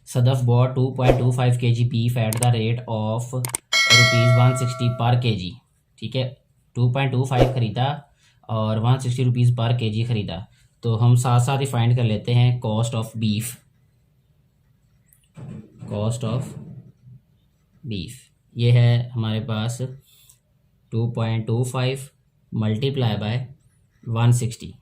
Sadaf bought 2.25 kg beef at the rate of ₹160 पर kg। ठीक है, 2.25 ख़रीदा और 160 रुपीज़ पर kg ख़रीदा। तो हम साथ साथ ही फाइंड कर लेते हैं cost of beef. Cost of beef ये है हमारे पास 2.25 मल्टीप्लाई बाय 160।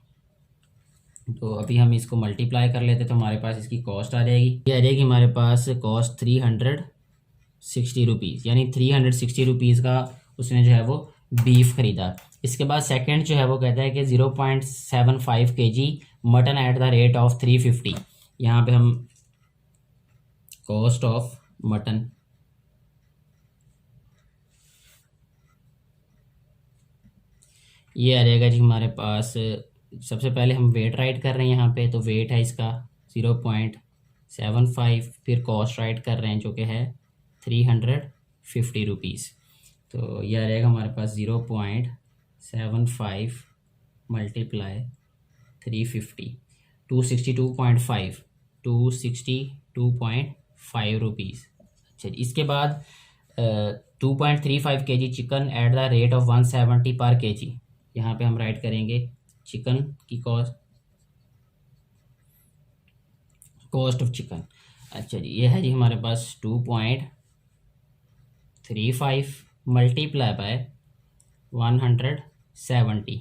तो अभी हम इसको मल्टीप्लाई कर लेते तो हमारे पास इसकी कॉस्ट आ जाएगी। ये आ जाएगी हमारे पास कॉस्ट 360 रुपीज़, यानी 360 रुपीज़ का उसने जो है वो बीफ ख़रीदा। इसके बाद सेकंड जो है वो कहता है कि 0.75 kg mutton eight the rate of 350। यहाँ पे हम कॉस्ट ऑफ मटन ये आ जाएगा जी हमारे पास। सबसे पहले हम वेट राइट कर रहे हैं यहाँ पे, तो वेट है इसका 0.75, फिर कॉस्ट राइट कर रहे हैं जो कि है 350 रुपीज़। तो यह आ जाएगा हमारे पास 0.75 मल्टीप्लाई 350, 262.5 रुपीज़। अच्छा, इसके बाद 2.35 kg chicken eight the rate of 170 पर kg। यहाँ पे हम राइट करेंगे चिकन की कॉस्ट ऑफ चिकन। अच्छा जी, ये है जी हमारे पास 2.35 मल्टीप्लाई बाय 170।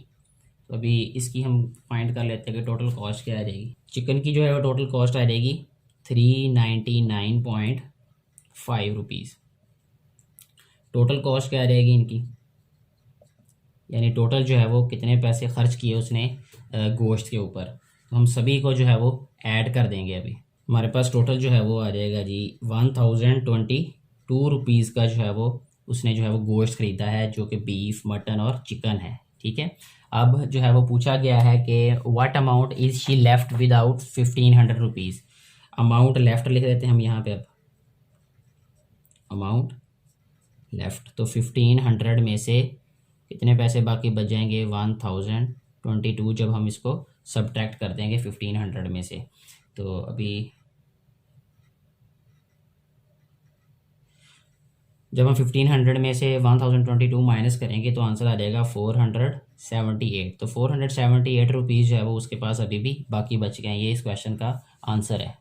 तो अभी इसकी हम फाइंड कर लेते हैं कि टोटल कॉस्ट क्या आ जाएगी। चिकन की जो है वो टोटल कॉस्ट आ जाएगी 399.5 रुपीज़। टोटल कॉस्ट क्या आ जाएगी इनकी, यानी टोटल जो है वो कितने पैसे खर्च किए उसने गोश्त के ऊपर। तो हम सभी को जो है वो ऐड कर देंगे। अभी हमारे पास टोटल जो है वो आ जाएगा जी 1022 रुपीज़ का जो है वो उसने जो है वो गोश्त ख़रीदा है, जो कि बीफ, मटन और चिकन है। ठीक है, अब जो है वो पूछा गया है कि what amount is she left without 1500 rupees. Amount left लिख देते हैं हम यहाँ पे। अब अमाउंट लेफ्ट, तो 1500 में से कितने पैसे बाकी बच जाएंगे, 1022, जब हम इसको सब्ट्रैक्ट कर देंगे 1500 में से। तो अभी जब हम 1500 में से 1022 माइनस करेंगे तो आंसर आ जाएगा 478। तो 478 रुपीज़ जो है वो उसके पास अभी भी बाकी बच गए हैं। ये इस क्वेश्चन का आंसर है।